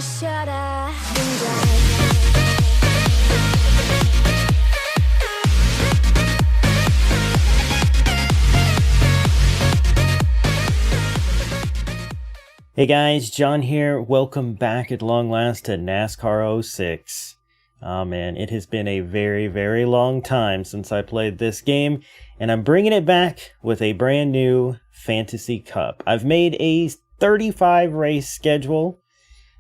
should have been driving. Hey guys, John here. Welcome back at long last to NASCAR 06. Oh man, it has been a very, very long time since I played this game, and I'm bringing it back with a brand new Fantasy Cup. I've made a 35 race schedule,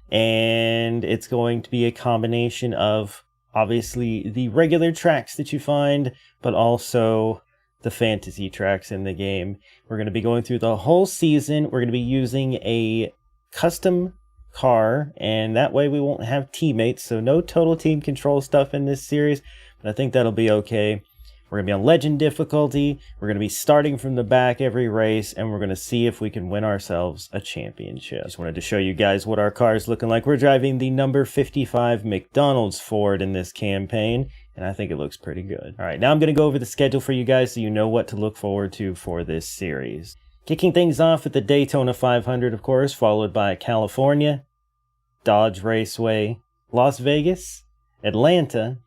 and it's going to be a combination of obviously the regular tracks that you find, but also the fantasy tracks in the game. We're going to be going through the whole season. We're going to be using a custom car, and that way we won't have teammates, so no total team control stuff in this series, but I think that'll be okay. We're going to be on legend difficulty. We're going to be starting from the back every race, and we're going to see if we can win ourselves a championship. Just wanted to show you guys what our car is looking like. We're driving the number 55 McDonald's Ford in this campaign, and I think it looks pretty good. All right, now I'm going to go over the schedule for you guys so you know what to look forward to for this series. Kicking things off at the Daytona 500, of course, followed by California, Dodge Raceway, Las Vegas, Atlanta,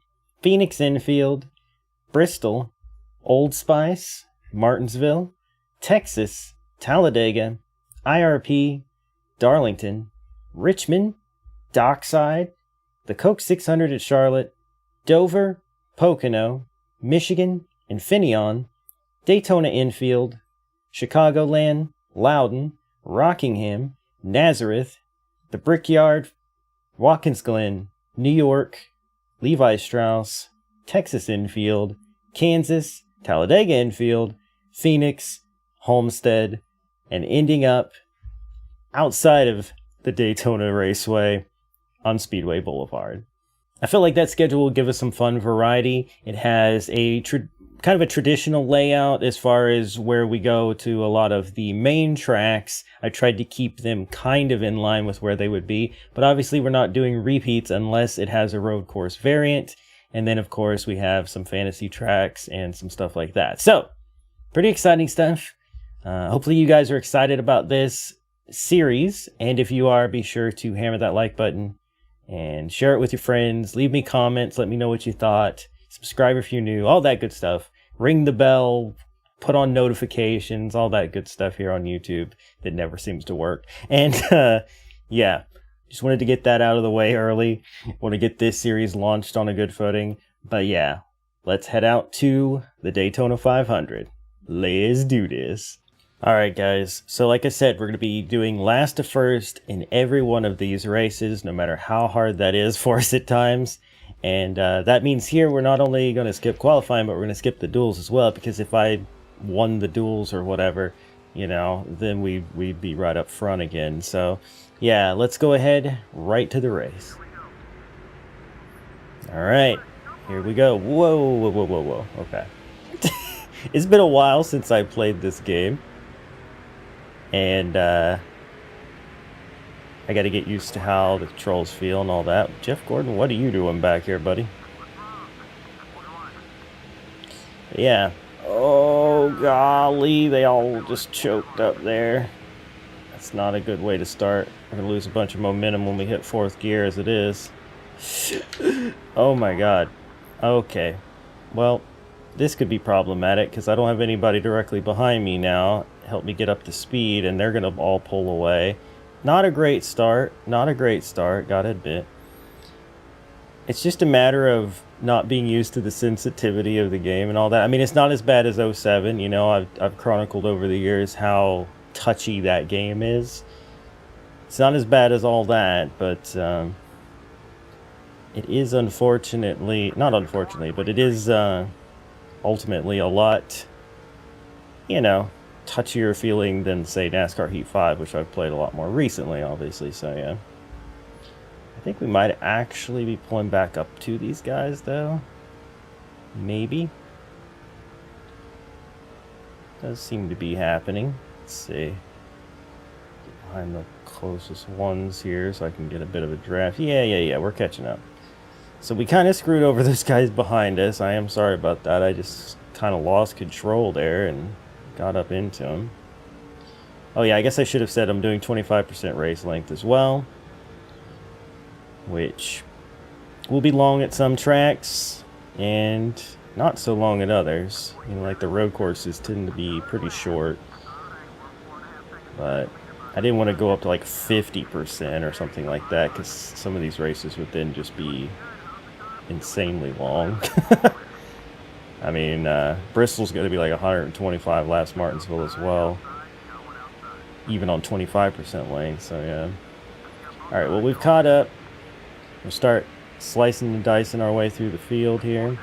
Phoenix Infield, Bristol, Old Spice, Martinsville, Texas, Talladega, IRP, Darlington, Richmond, Dockside, the Coke 600 at Charlotte, Dover, Pocono, Michigan, Infineon, Daytona Infield, Chicagoland, Loudon, Rockingham, Nazareth, the Brickyard, Watkins Glen, New York, Levi Strauss, Texas Infield, Kansas, Talladega Infield, Phoenix, Homestead, and ending up outside of the Daytona Raceway on Speedway Boulevard. I feel like that schedule will give us some fun variety. It has a kind of a traditional layout as far as where we go to a lot of the main tracks. I tried to keep them kind of in line with where they would be, but obviously we're not doing repeats unless it has a road course variant. And then, of course, we have some fantasy tracks and some stuff like that. So, pretty exciting stuff. Hopefully you guys are excited about this series. And if you are, be sure to hammer that like button and share it with your friends. Leave me comments. Let me know what you thought. Subscribe if you're new. All that good stuff. Ring the bell. Put on notifications. All that good stuff here on YouTube that never seems to work. And, yeah. Just wanted to get that out of the way early. Want to get this series launched on a good footing. But yeah, let's head out to the Daytona 500. Let's do this. Alright guys, so like I said, we're going to be doing last to first in every one of these races, no matter how hard that is for us at times. And that means here we're not only going to skip qualifying, but we're going to skip the duels as well. Because if I won the duels or whatever, you know, then we'd be right up front again. So yeah, let's go ahead right to the race. Alright, here we go. Whoa, whoa, whoa, whoa, whoa. Okay. It's been a while since I played this game. And I got to get used to how the controls feel and all that. Jeff Gordon, what are you doing back here, buddy? Yeah. Oh, golly, they all just choked up there. That's not a good way to start. We're going to lose a bunch of momentum when we hit fourth gear as it is. Oh my god. Okay. Well, this could be problematic because I don't have anybody directly behind me now. Help me get up to speed, and they're going to all pull away. Not a great start. Not a great start, gotta admit. It's just a matter of not being used to the sensitivity of the game and all that. I mean, it's not as bad as 07. You know, I've chronicled over the years how touchy that game is. It's not as bad as all that, but it is not unfortunately, but it is ultimately a lot, you know, touchier feeling than, say, NASCAR Heat 5, which I've played a lot more recently, obviously, so yeah. I think we might actually be pulling back up to these guys, though. Maybe. Does seem to be happening. Let's see. Get behind the closest ones here so I can get a bit of a draft. Yeah, we're catching up. So we kind of screwed over those guys behind us. I am sorry about that. I just kind of lost control there and got up into them. Oh yeah, I guess I should have said I'm doing 25% race length as well. which will be long at some tracks and not so long at others. You know, like the road courses tend to be pretty short, but I didn't want to go up to like 50% or something like that, because some of these races would then just be insanely long. I mean, Bristol's going to be like 125 laps, Martinsville as well, even on 25% lane, so yeah. Alright, well, we've caught up. We'll start slicing and dicing our way through the field here.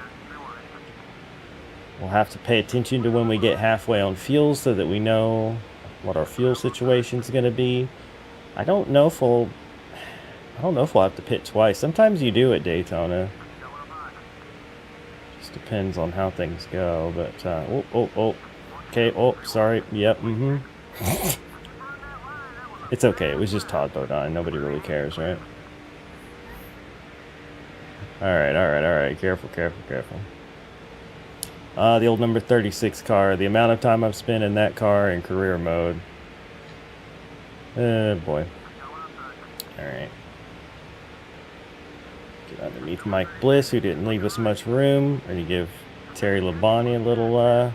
We'll have to pay attention to when we get halfway on fuel so that we know what our fuel situation is going to be. I don't know if we'll have to pit twice. Sometimes you do at Daytona. Just depends on how things go. But okay. Oh, sorry. Yep. It's okay. It was just Todd Bodine. Nobody really cares, right? All right. Careful. The old number 36 car. The amount of time I've spent in that car in career mode. Boy. Alright. Get underneath Mike Bliss, who didn't leave us much room. Or you give Terry Labonte a little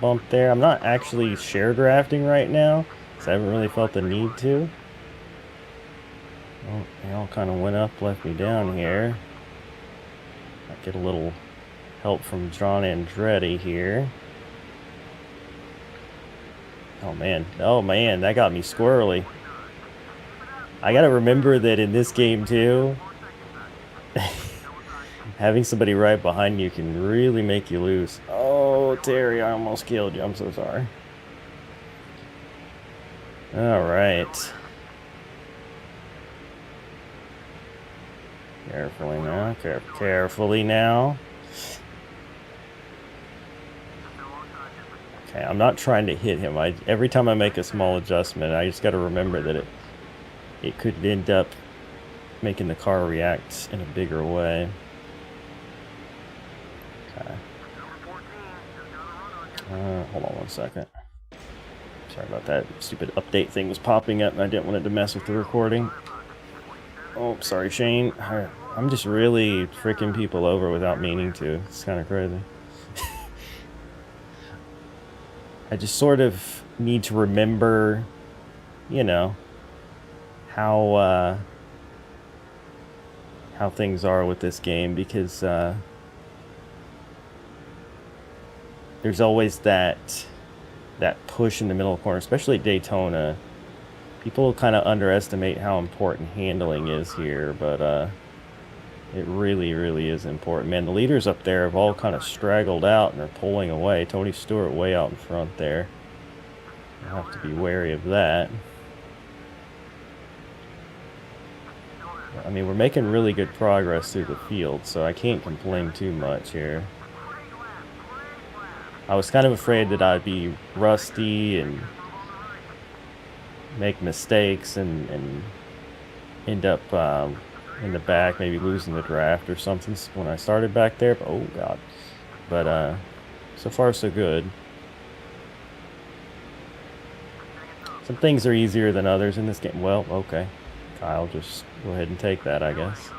bump there. I'm not actually share drafting right now, so I haven't really felt the need to. Well, they all kind of went up, left me down here. Might get a little help from John Andretti here. Oh man, that got me squirrely. I gotta remember that in this game too, having somebody right behind you can really make you lose. Oh, Terry, I almost killed you. I'm so sorry. All right. Carefully now. Okay, I'm not trying to hit him. Every time I make a small adjustment, I just got to remember that it could end up making the car react in a bigger way. Okay. Hold on one second. Sorry about that. Stupid update thing was popping up and I didn't want it to mess with the recording. Oh, sorry, Shane. I'm just really freaking people over without meaning to. It's kind of crazy. I just sort of need to remember, you know, how things are with this game, because there's always that push in the middle of the corner, especially at Daytona. People kind of underestimate how important handling is here, but it really, really is important. Man, the leaders up there have all kind of straggled out and are pulling away. Tony Stewart way out in front there. I'll have to be wary of that. I mean, we're making really good progress through the field, so I can't complain too much here. I was kind of afraid that I'd be rusty and make mistakes and end up in the back, maybe losing the draft or something when I started back there. But, oh god. But so far so good. Some things are easier than others in this game. Well, okay. Kyle, just go ahead and take that, I guess.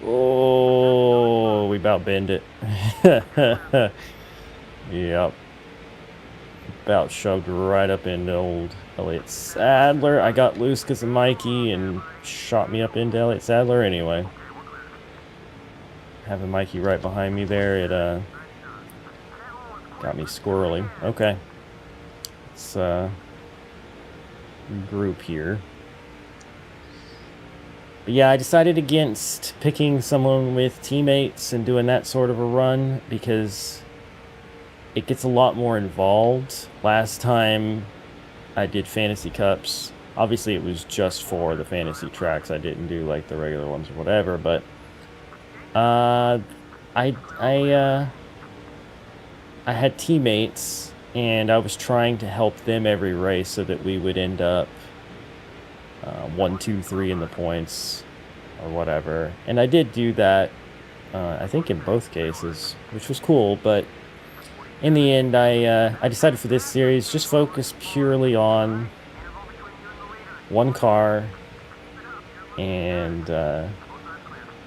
Oh, we about bend it. Yep. About shoved right up into old Elliott Sadler. I got loose because of Mikey and shot me up into Elliott Sadler anyway. Having Mikey right behind me there, it got me squirrely. Okay. Let's group here. But yeah, I decided against picking someone with teammates and doing that sort of a run because it gets a lot more involved. Last time I did fantasy cups, obviously it was just for the fantasy tracks. I didn't do like the regular ones or whatever, but I had teammates and I was trying to help them every race so that we would end up 1, 2, 3 in the points or whatever. And I did do that, I think in both cases, which was cool, but in the end, I decided for this series, just focus purely on one car, and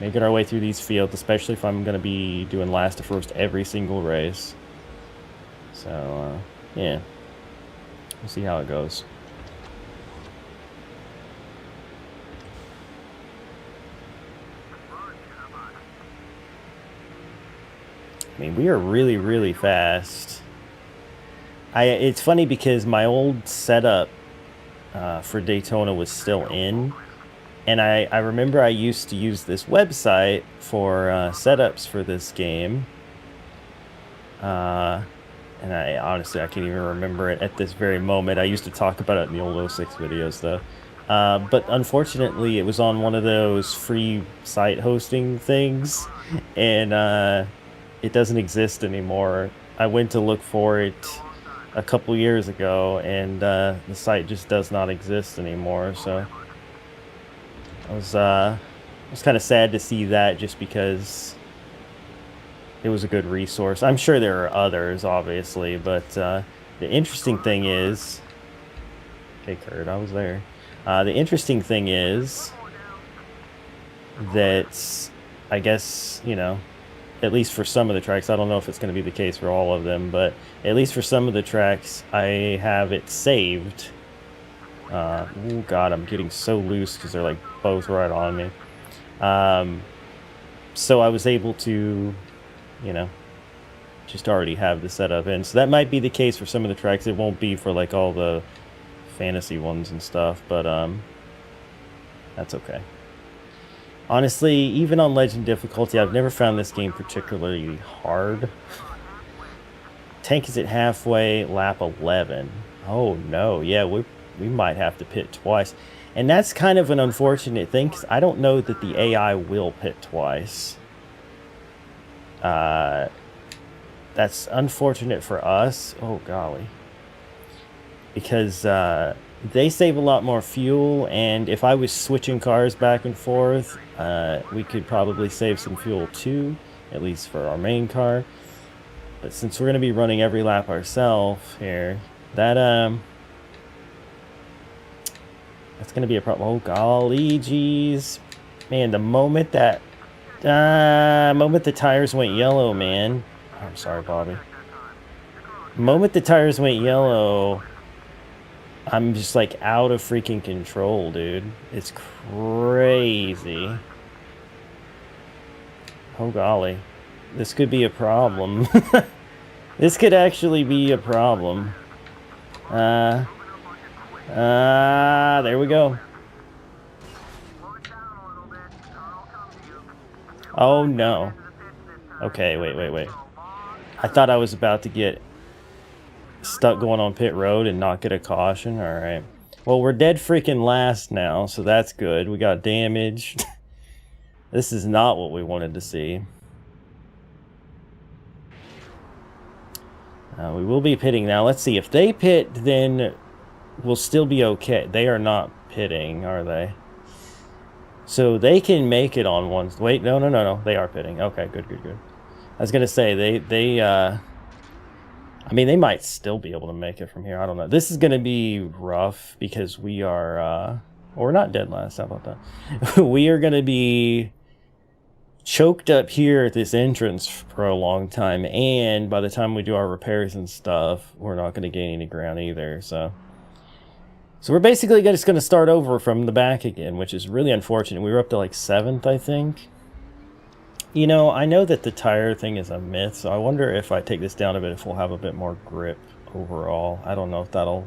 making our way through these fields, especially if I'm going to be doing last to first every single race. So, yeah, we'll see how it goes. I mean, we are really, really fast. It's funny because my old setup for Daytona was still in. And I remember I used to use this website for setups for this game. And I honestly, I can't even remember it at this very moment. I used to talk about it in the old 06 videos, though. But unfortunately, it was on one of those free site hosting things. And it doesn't exist anymore. I went to look for it a couple years ago, and the site just does not exist anymore. So I was kind of sad to see that, just because it was a good resource. I'm sure there are others, obviously, but the interesting thing is, hey Kurt, I was there. The interesting thing is that, I guess, you know, at least for some of the tracks, I don't know if it's going to be the case for all of them, but at least for some of the tracks, I have it saved. Oh god, I'm getting so loose because they're like both right on me. So I was able to, you know, just already have the setup in. So that might be the case for some of the tracks. It won't be for like all the fantasy ones and stuff, but that's okay. Honestly, even on Legend difficulty, I've never found this game particularly hard. Tank is at halfway, lap 11. Oh no, yeah, we might have to pit twice. And that's kind of an unfortunate thing, because I don't know that the AI will pit twice. That's unfortunate for us. Oh golly. Because they save a lot more fuel, and if I was switching cars back and forth, we could probably save some fuel too, at least for our main car. But since we're going to be running every lap ourselves here, that's going to be a problem. Oh golly, jeez. Man, the moment that the tires went yellow, man. I'm sorry, Bobby. The moment the tires went yellow, I'm just like out of freaking control, dude. It's crazy. Oh golly. This could be a problem. This could actually be a problem. There we go. Oh no. Okay, wait. I thought I was about to get stuck going on pit road and not get a caution. Alright. Well, we're dead freaking last now, so that's good. We got damage. This is not what we wanted to see. We will be pitting now. Let's see. If they pit, then we'll still be okay. They are not pitting, are they? So they can make it on one. Wait, no. They are pitting. Okay, good. I was going to say, I mean, they might still be able to make it from here. I don't know. This is going to be rough because we are, well, we're not dead last. How about that? We are going to be choked up here at this entrance for a long time, and by the time we do our repairs and stuff, we're not going to gain any ground either. So we're basically just going to start over from the back again, which is really unfortunate. We were up to like 7th, I think. You know, I know that the tire thing is a myth, so I wonder if I take this down a bit, if we'll have a bit more grip overall. I don't know if that'll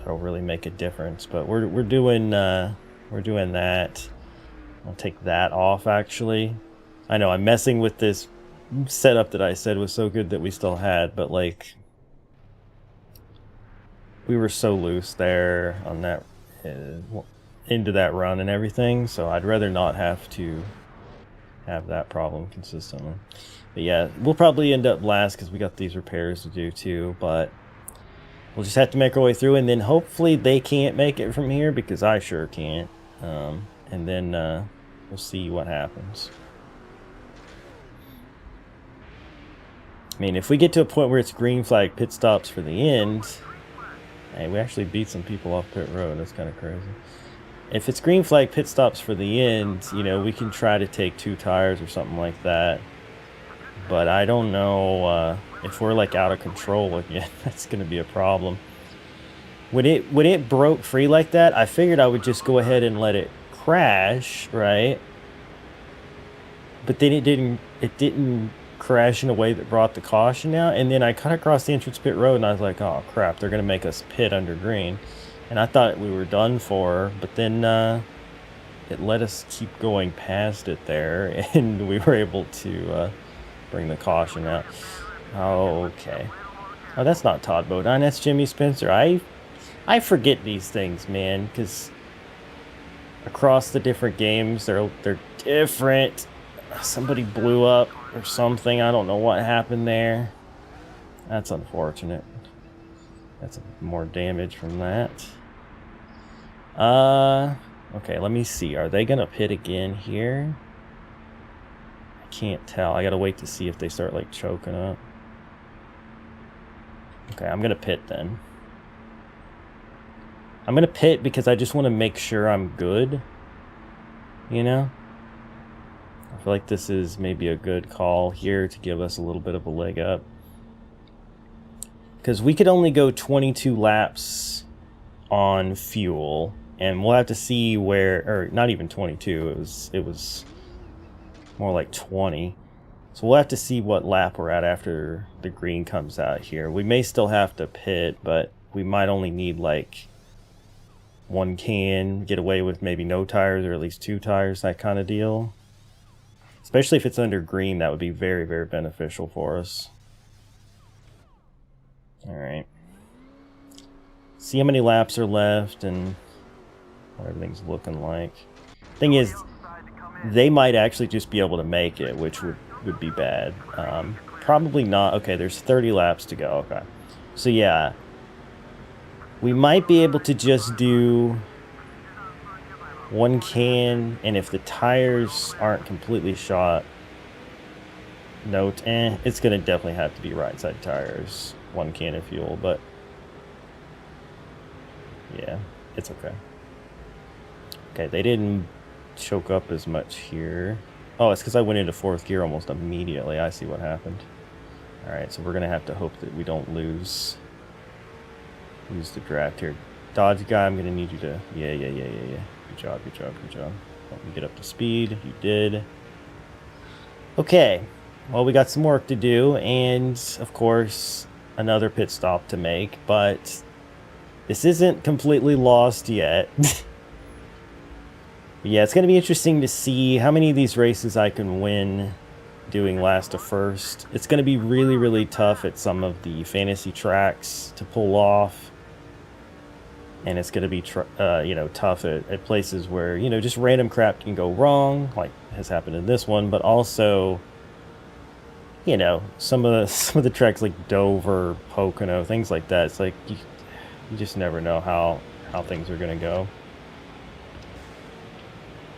really make a difference, but we're doing that. I'll take that off, actually. I know I'm messing with this setup that I said was so good that we still had, but like, we were so loose there on that into that run and everything, so I'd rather not have to have that problem consistently. But yeah, we'll probably end up last because we got these repairs to do too, but we'll just have to make our way through, and then hopefully they can't make it from here because I sure can't. And then we'll see what happens. I mean, if we get to a point where it's green flag pit stops for the end, hey, we actually beat some people off pit road. That's kind of crazy. If it's green flag pit stops for the end, you know, we can try to take 2 tires or something like that. But I don't know if we're like out of control again. That's going to be a problem. When it broke free like that, I figured I would just go ahead and let it crash, right? But then it didn't crash in a way that brought the caution out. And then I cut across the entrance pit road and I was like, oh crap, they're going to make us pit under green. And I thought we were done for, but then it let us keep going past it there, and we were able to bring the caution out. Oh, okay. Oh, that's not Todd Bodine, that's Jimmy Spencer. I forget these things, man, because across the different games, they're different. Somebody blew up or something. I don't know what happened there. That's unfortunate. That's more damage from that. Okay, let me see. Are they gonna pit again here? I can't tell. I gotta wait to see if they start like choking up. Okay, I'm gonna pit then. I'm gonna pit because I just want to make sure I'm good. You know? I feel like this is maybe a good call here to give us a little bit of a leg up. Because we could only go 22 laps on fuel. And we'll have to see where, or not even 22, it was more like 20. So we'll have to see what lap we're at after the green comes out here. We may still have to pit, but we might only need like 1 can, get away with maybe no tires or at least 2 tires, that kind of deal. Especially if it's under green, that would be very, very beneficial for us. Alright. See how many laps are left and what everything's looking like. Thing is, they might actually just be able to make it, which would be bad. Probably not. Okay, there's 30 laps to go. Okay. So yeah, we might be able to just do 1 can, and if the tires aren't completely shot, it's gonna definitely have to be right side tires. 1 can of fuel, but yeah, it's okay. Okay, they didn't choke up as much here. Oh, it's because I went into 4th gear almost immediately. I see what happened. Alright, so we're going to have to hope that we don't lose the draft here. Dodge guy, I'm going to need you to... Yeah. Good job. Let me get up to speed. You did. Okay, well, we got some work to do, and, of course, another pit stop to make, but this isn't completely lost yet. Yeah, it's going to be interesting to see how many of these races I can win doing last to first. It's going to be really, really tough at some of the fantasy tracks to pull off. And it's going to be, tough at places where, just random crap can go wrong, like has happened in this one. But also, some of the tracks like Dover, Pocono, things like that. It's like you just never know how things are going to go.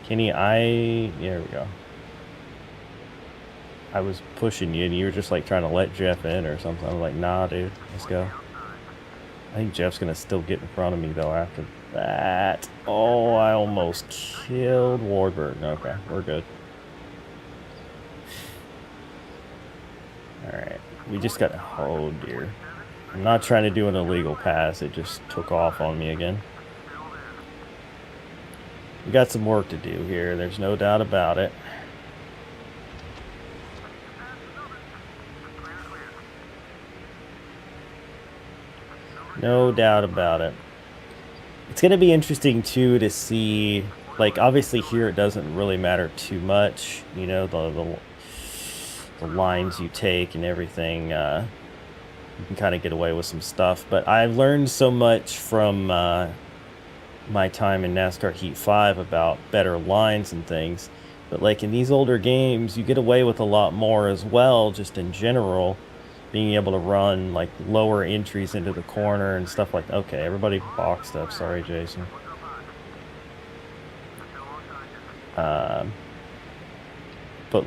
Kenny, there we go. I was pushing you and you were just like trying to let Jeff in or something. I was like, nah, dude, let's go. I think Jeff's going to still get in front of me though after that. Oh, I almost killed Wardburton. Okay, we're good. Alright, we just got, oh dear. I'm not trying to do an illegal pass. It just took off on me again. We got some work to do here. There's no doubt about it. No doubt about it. It's going to be interesting, too, to see, like, obviously here it doesn't really matter too much, the lines you take and everything. You can kind of get away with some stuff. But I've learned so much from my time in NASCAR Heat 5 about better lines and things. But, like, in these older games, you get away with a lot more as well, just in general. Being able to run like lower entries into the corner and stuff like that. Okay, everybody boxed up. Sorry, Jason. But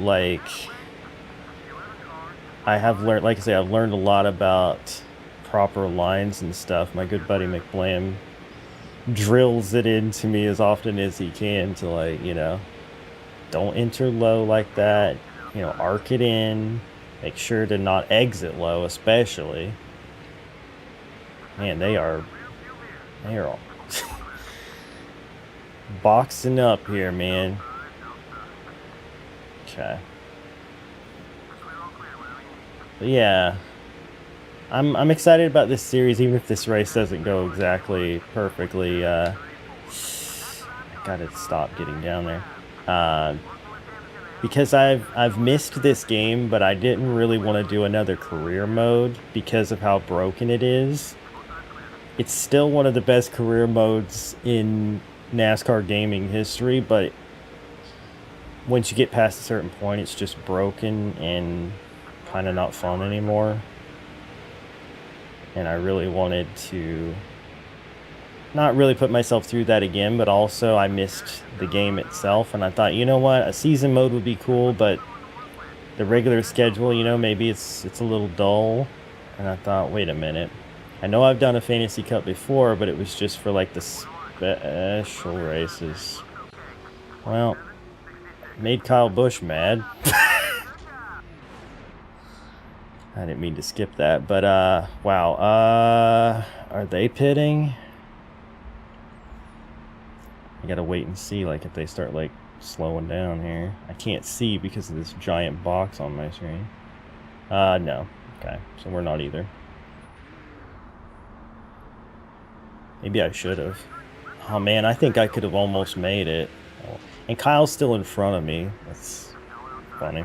like, I have learned, like I say, I've learned a lot about proper lines and stuff. My good buddy McBlam drills it into me as often as he can to, like, you know, don't enter low like that. You know, arc it in. Make sure to not exit low, especially. Man, they are all boxing up here, man. Okay. But yeah, I'm excited about this series, even if this race doesn't go exactly perfectly. I gotta stop getting down there. Because I've missed this game, but I didn't really want to do another career mode because of how broken it is. It's still one of the best career modes in NASCAR gaming history, but once you get past a certain point, it's just broken and kind of not fun anymore. And I really wanted to not really put myself through that again, but also I missed the game itself, and I thought, you know what, a season mode would be cool, but the regular schedule, you know, maybe it's a little dull. And I thought, wait a minute, I know I've done a Fantasy Cup before, but it was just for like the special races. Well, made Kyle Busch mad. I didn't mean to skip that, but wow, are they pitting? I gotta wait and see, like, if they start, like, slowing down here. I can't see because of this giant box on my screen. No. Okay, so we're not either. Maybe I should have. Oh, man, I think I could have almost made it. Oh, and Kyle's still in front of me. That's funny.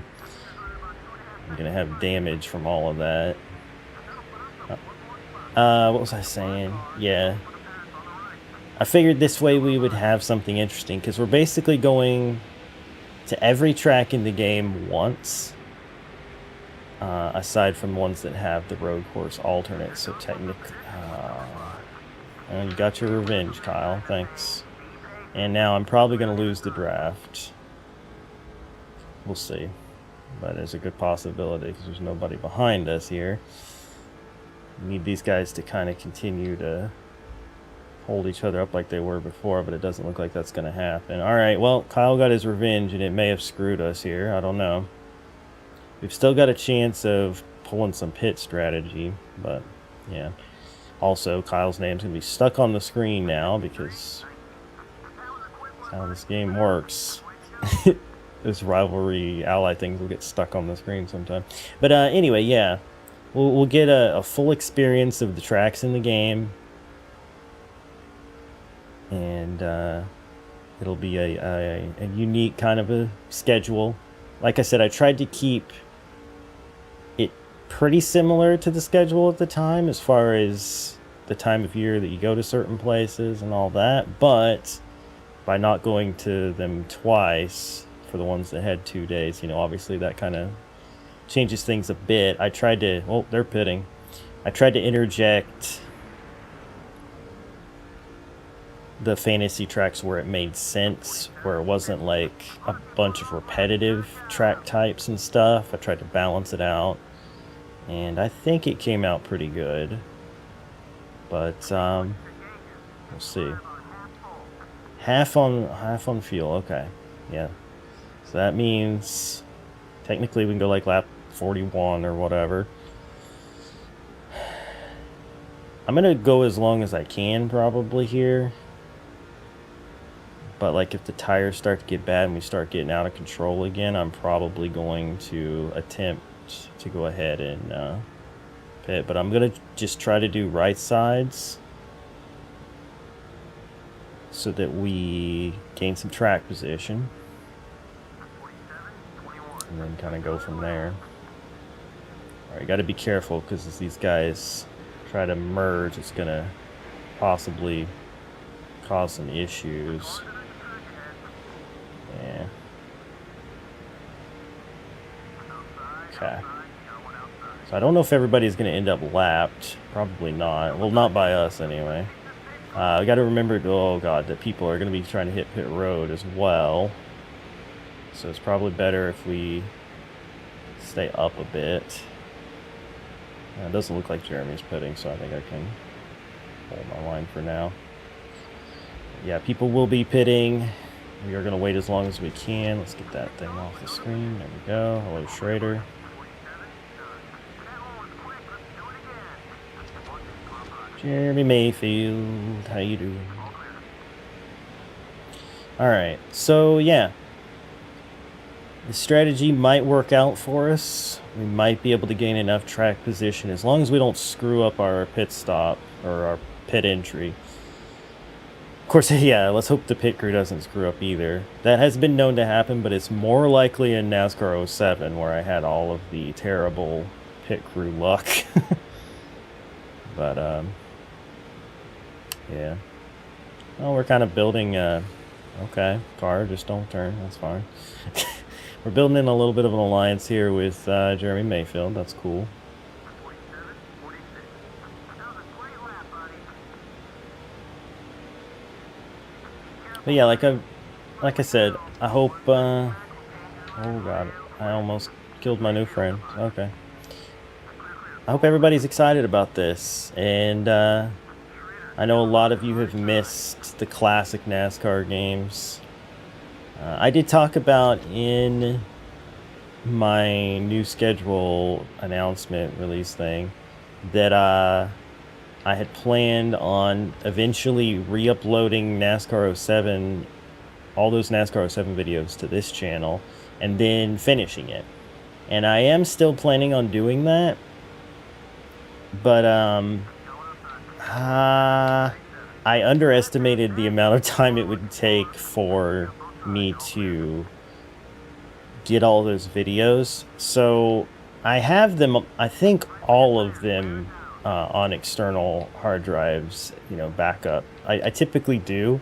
I'm gonna have damage from all of that. What was I saying? Yeah. I figured this way we would have something interesting, because we're basically going to every track in the game once, aside from ones that have the road course alternate. So technically, you got your revenge, Kyle. Thanks. And now I'm probably going to lose the draft. We'll see. But there's a good possibility because there's nobody behind us here. We need these guys to kind of continue to hold each other up like they were before, but it doesn't look like that's going to happen. All right, well, Kyle got his revenge, and it may have screwed us here. I don't know. We've still got a chance of pulling some pit strategy, but yeah. Also, Kyle's name's going to be stuck on the screen now because that's how this game works. This rivalry ally things will get stuck on the screen sometime. But anyway, yeah. We'll get a full experience of the tracks in the game. And it'll be a unique kind of a schedule. Like I said, I tried to keep it pretty similar to the schedule at the time, as far as the time of year that you go to certain places and all that. But by not going to them twice for the ones that had 2 days, you know, obviously that kind of changes things a bit. I tried to, oh, they're pitting. I tried to interject the fantasy tracks where it made sense, where it wasn't like a bunch of repetitive track types and stuff. I tried to balance it out, and I think it came out pretty good. But we'll see. Half on fuel. Okay, yeah. So that means technically we can go like lap 41 or whatever. I'm gonna go as long as I can probably here. But like if the tires start to get bad and we start getting out of control again, I'm probably going to attempt to go ahead and pit. But I'm going to just try to do right sides so that we gain some track position. And then kind of go from there. Alright, got to be careful because as these guys try to merge, it's going to possibly cause some issues. Yeah. Okay. So I don't know if everybody's going to end up lapped. Probably not. Well, not by us anyway. I got to remember, oh god, that people are going to be trying to hit pit road as well. So it's probably better if we stay up a bit. It doesn't look like Jeremy's pitting, so I think I can hold my line for now. yeah, people will be pitting. We are going to wait as long as we can. Let's get that thing off the screen. There we go. Hello, Schrader. Jeremy Mayfield, how you doing? All right, so yeah, the strategy might work out for us. We might be able to gain enough track position as long as we don't screw up our pit stop or our pit entry. Of course, yeah, let's hope the pit crew doesn't screw up either. That has been known to happen, but it's more likely in NASCAR 07 where I had all of the terrible pit crew luck. But, yeah. Oh, we're kind of building, okay, car, just don't turn, that's fine. We're building in a little bit of an alliance here with Jeremy Mayfield, that's cool. But yeah, like I said, I hope, oh god, I almost killed my new friend, okay. I hope everybody's excited about this, and I know a lot of you have missed the classic NASCAR games. I did talk about in my new schedule announcement release thing that I had planned on eventually re-uploading NASCAR 07, all those NASCAR 07 videos to this channel, and then finishing it. And I am still planning on doing that, but I underestimated the amount of time it would take for me to get all those videos. So I have them, I think all of them on external hard drives, you know, backup. I typically do,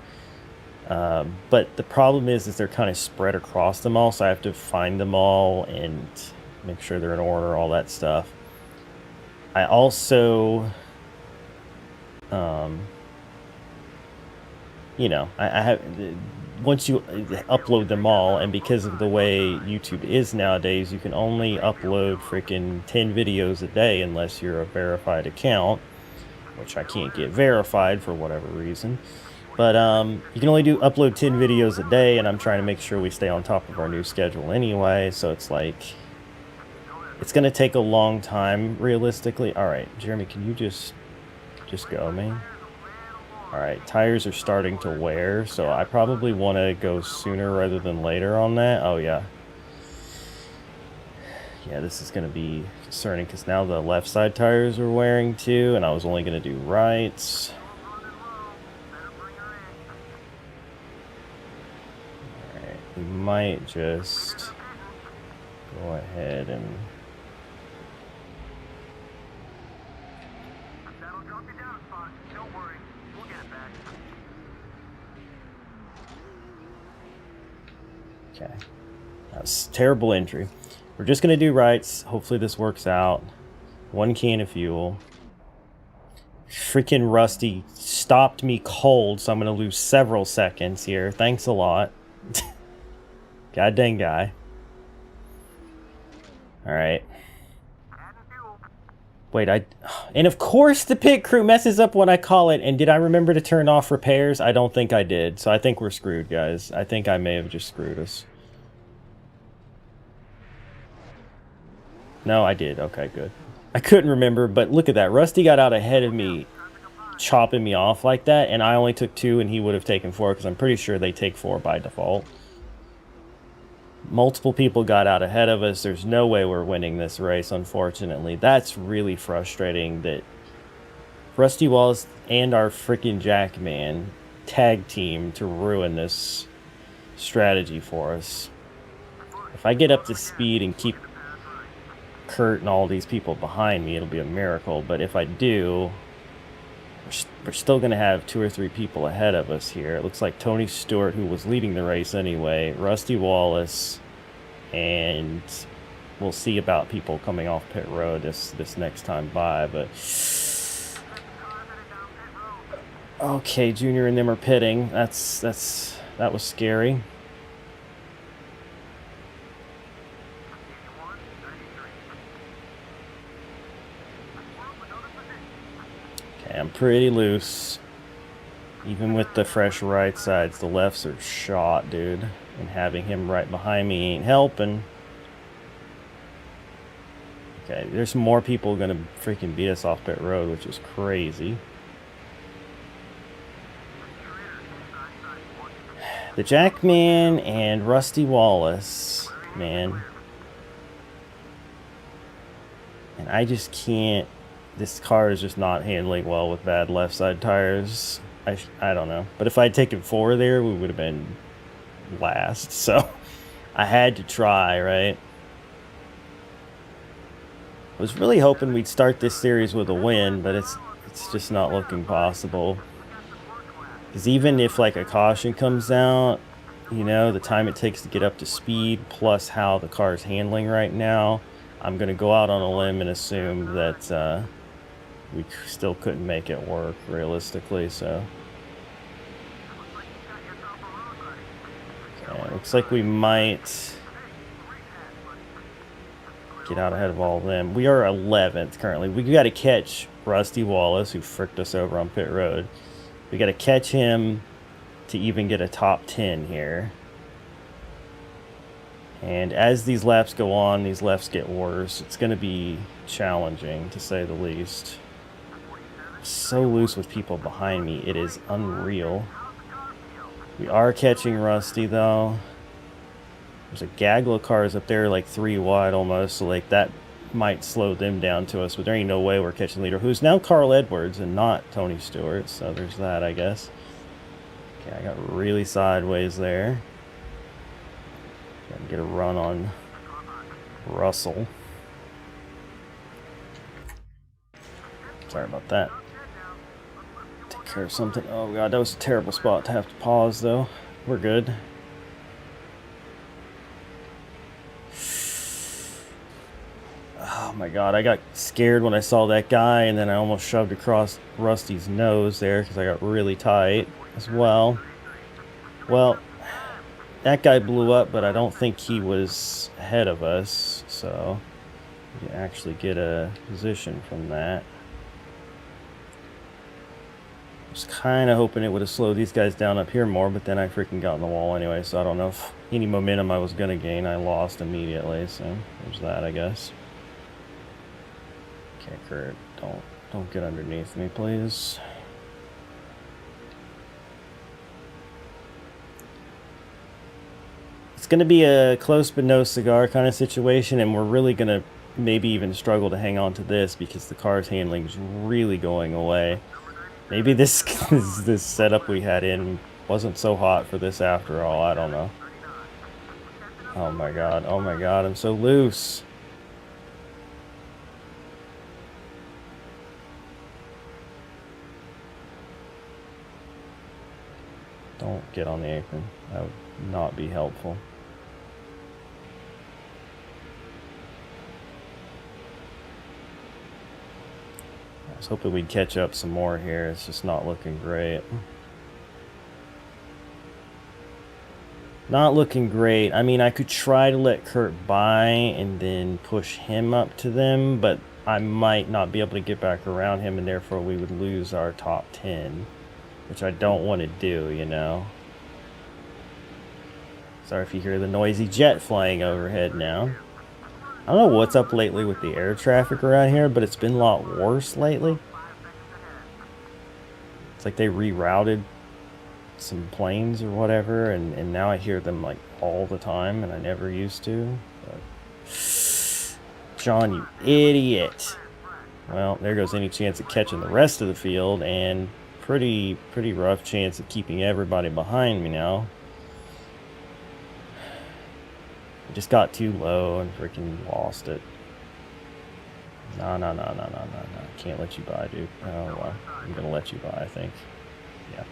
but the problem is they're kind of spread across them all, so I have to find them all and make sure they're in order, all that stuff. I also, you know, I have, once you upload them all, and because of the way YouTube is nowadays, you can only upload freaking 10 videos a day unless you're a verified account, which I can't get verified for whatever reason. But you can only upload 10 videos a day, and I'm trying to make sure we stay on top of our new schedule anyway, so it's like, it's going to take a long time, realistically. All right, Jeremy, can you just go, man? All right, tires are starting to wear, so I probably want to go sooner rather than later on that. Oh, yeah. Yeah, this is going to be concerning because now the left side tires are wearing too, and I was only going to do rights. All right, we might just go ahead and... Okay, that was terrible entry. We're just going to do rights. Hopefully this works out. 1 can of fuel. Freaking Rusty stopped me cold, so I'm going to lose several seconds here. Thanks a lot. God dang guy. Alright. Wait, and of course the pit crew messes up when I call it, and did I remember to turn off repairs? I don't think I did, so I think we're screwed, guys. I think I may have just screwed us. No, I did. Okay, good. I couldn't remember, but look at that. Rusty got out ahead of me, chopping me off like that, and I only took 2, and he would have taken 4, because I'm pretty sure they take 4 by default. Multiple people got out ahead of us. There's no way we're winning this race, unfortunately. That's really frustrating that Rusty Wallace and our freaking Jackman tag team to ruin this strategy for us. If I get up to speed and keep Kurt and all these people behind me, it'll be a miracle. But if I do, we're still going to have 2 or 3 people ahead of us here. It looks like Tony Stewart, who was leading the race anyway, Rusty Wallace, and we'll see about people coming off pit road this next time by. But okay, Junior and them are pitting. That was scary. Okay, I'm pretty loose. Even with the fresh right sides, the lefts are shot, dude. And having him right behind me ain't helping. Okay, there's more people gonna freaking beat us off pit road, which is crazy. The Jackman and Rusty Wallace, man. And I just can't. This car is just not handling well with bad left side tires. I don't know. But if I'd taken 4 there, we would have been last. So I had to try, right? I was really hoping we'd start this series with a win, but it's just not looking possible. Because even if like a caution comes out, you know, the time it takes to get up to speed, plus how the car is handling right now, I'm going to go out on a limb and assume that we still couldn't make it work realistically, so. Okay, looks like we might get out ahead of all of them. We are 11th currently. We got to catch Rusty Wallace, who fricked us over on pit road. We got to catch him to even get a top 10 here. And as these laps go on, these lefts get worse. It's going to be challenging, to say the least. So loose with people behind me. It is unreal. We are catching Rusty, though. There's a gaggle of cars up there, like 3 wide almost, so like that might slow them down to us, but there ain't no way we're catching the leader, who's now Carl Edwards and not Tony Stewart, so there's that, I guess. Okay, I got really sideways there. Gotta get a run on Russell. Sorry about that. Take care of something. Oh god, that was a terrible spot to have to pause, though. We're good. Oh my god, I got scared when I saw that guy, and then I almost shoved across Rusty's nose there because I got really tight as well. Well, that guy blew up, but I don't think he was ahead of us, so we can actually get a position from that. I was kind of hoping it would have slowed these guys down up here more, but then I freaking got in the wall anyway, so I don't know if any momentum I was going to gain, I lost immediately, so there's that, I guess. Okay, Kurt, don't get underneath me, please. It's going to be a close but no cigar kind of situation, and we're really going to maybe even struggle to hang on to this because the car's handling is really going away. Maybe this setup we had in wasn't so hot for this after all. I don't know. Oh my god, I'm so loose. Don't get on the apron. That would not be helpful. I was hoping we'd catch up some more here. It's just not looking great. Not looking great. I mean, I could try to let Kurt by and then push him up to them, but I might not be able to get back around him, and therefore we would lose our top 10, which I don't want to do, you know. Sorry if you hear the noisy jet flying overhead now. I don't know what's up lately with the air traffic around here, but it's been a lot worse lately. It's like they rerouted some planes or whatever, and now I hear them like all the time, and I never used to. But... John, you idiot. Well, there goes any chance of catching the rest of the field, and pretty rough chance of keeping everybody behind me now. I just got too low and freaking lost it. No. Can't let you by, dude. Oh, well. I'm gonna let you by, I think. Yeah.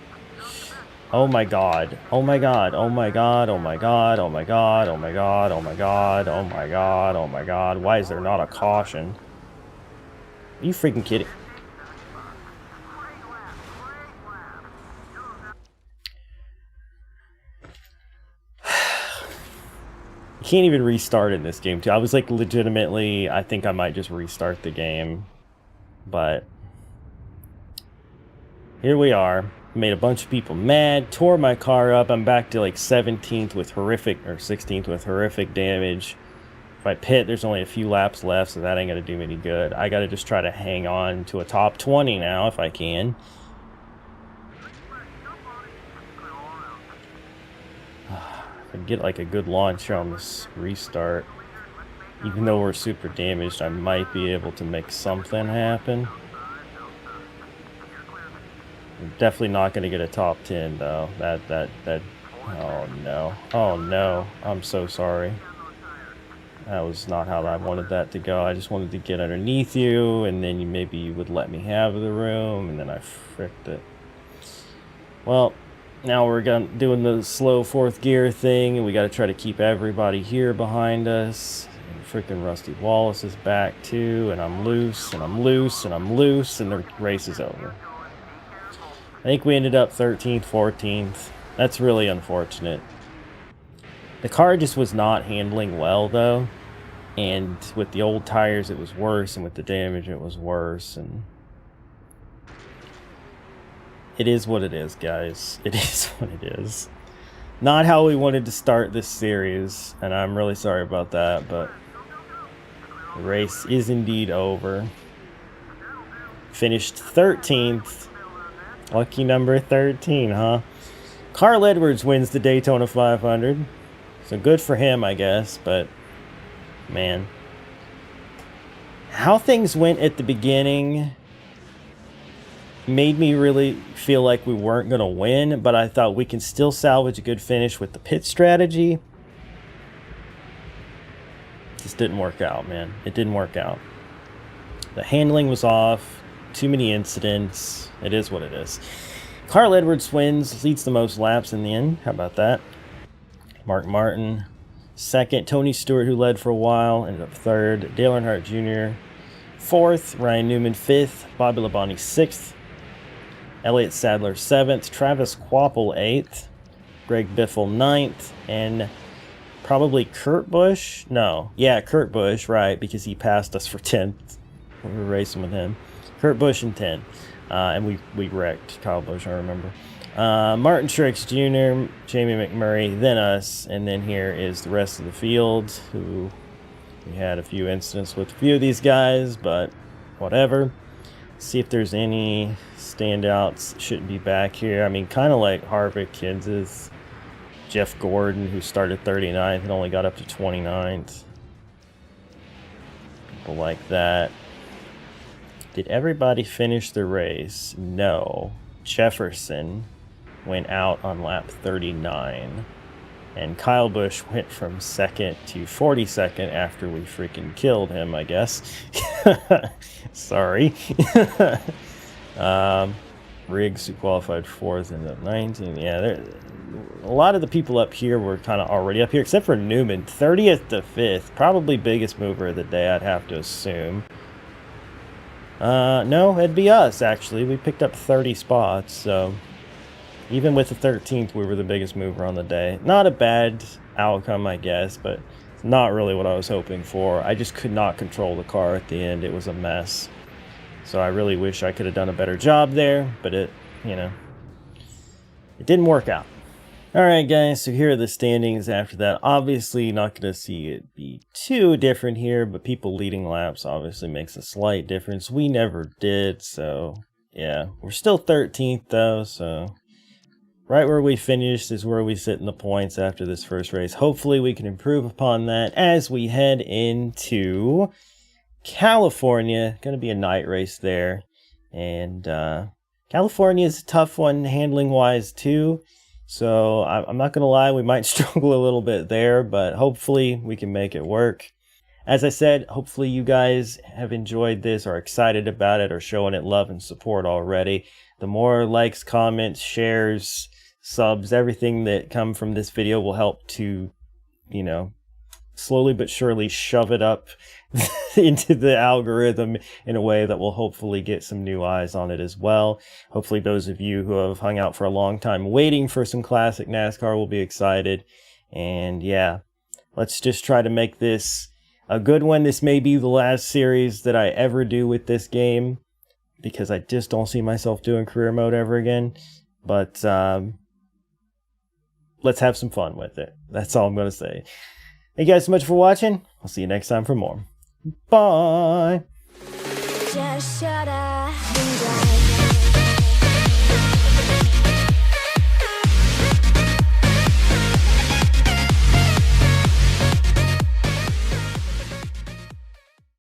Oh my god. Oh my god. Oh my god. Oh my god. Oh my god. Oh my god. Oh my god. Oh my god. Oh my god. Why is there not a caution? Are you freaking kidding? Can't even restart in this game too. I was like legitimately, I think I might just restart the game, but here we are. made a bunch of people mad, tore my car up. I'm back to like 17th with horrific, or 16th with horrific damage. If I pit, there's only a few laps left, so that ain't gonna do me any good. I gotta just try to hang on to a top 20 now if I can. If I get like a good launch on this restart, even though we're super damaged, I might be able to make something happen. I'm definitely not going to get a top 10 though. Oh no. Oh no. I'm so sorry. That was not how I wanted that to go. I just wanted to get underneath you, and then maybe you would let me have the room, and then I fricked it. Well, now we're doing the slow fourth gear thing, and we got to try to keep everybody here behind us. And freaking Rusty Wallace is back too, and I'm loose, and I'm loose, and I'm loose, and the race is over. I think we ended up 13th, 14th. That's really unfortunate. The car just was not handling well, though. And with the old tires, it was worse. And with the damage, it was worse. And it is what it is, guys. It is what it is. Not how we wanted to start this series. And I'm really sorry about that. But the race is indeed over. Finished 13th. Lucky number 13, huh? Carl Edwards wins the Daytona 500. So good for him, I guess. But, man. How things went at the beginning made me really feel like we weren't going to win. But I thought we can still salvage a good finish with the pit strategy. Just didn't work out, man. It didn't work out. The handling was off. Too many incidents. It is what it is. Carl Edwards wins, leads the most laps in the end. How about that? Mark Martin second. Tony Stewart, who led for a while, ended up third. Dale Earnhardt Jr. fourth. Ryan Newman fifth. Bobby Labonte sixth. Elliott Sadler seventh. Travis Kvapil eighth. Greg Biffle ninth. And probably Kurt Busch? No. Yeah, Kurt Busch, right, because he passed us for 10th. We were racing with him. Kurt Busch in 10. And we wrecked Kyle Busch, I remember. Martin Truex Jr., Jamie McMurray, then us, and then here is the rest of the field, who we had a few incidents with a few of these guys, but whatever. See if there's any standouts. Shouldn't be back here. I mean, kind of like Harvick, Kenseth, Jeff Gordon, who started 39th and only got up to 29th. People like that. Did everybody finish the race? No. Jefferson went out on lap 39. And Kyle Busch went from second to 42nd after we freaking killed him, I guess. Sorry. Riggs, who qualified fourth, ended up 19. Yeah, a lot of the people up here were kind of already up here, except for Newman. 30th to 5th. Probably biggest mover of the day, I'd have to assume. No, it'd be us, actually. We picked up 30 spots, so even with the 13th, we were the biggest mover on the day. Not a bad outcome, I guess, but it's not really what I was hoping for. I just could not control the car at the end. It was a mess. So I really wish I could have done a better job there, but it didn't work out. Alright guys, so here are the standings after that. Obviously not going to see it be too different here, but people leading laps obviously makes a slight difference. We never did, so yeah. We're still 13th though, so right where we finished is where we sit in the points after this first race. Hopefully we can improve upon that as we head into California. Going to be a night race there, and California is a tough one handling wise too. So I'm not going to lie, we might struggle a little bit there, but hopefully we can make it work. As I said, hopefully you guys have enjoyed this, are excited about it, or showing it love and support already. The more likes, comments, shares, subs, everything that come from this video will help to, slowly but surely shove it up into the algorithm in a way that will hopefully get some new eyes on it as well. Hopefully those of you who have hung out for a long time waiting for some classic NASCAR will be excited. And yeah, let's just try to make this a good one. This may be the last series that I ever do with this game, because I just don't see myself doing career mode ever again. But let's have some fun with it. That's all I'm going to say. Thank you guys so much for watching. I'll see you next time for more. Bye! Just shut up.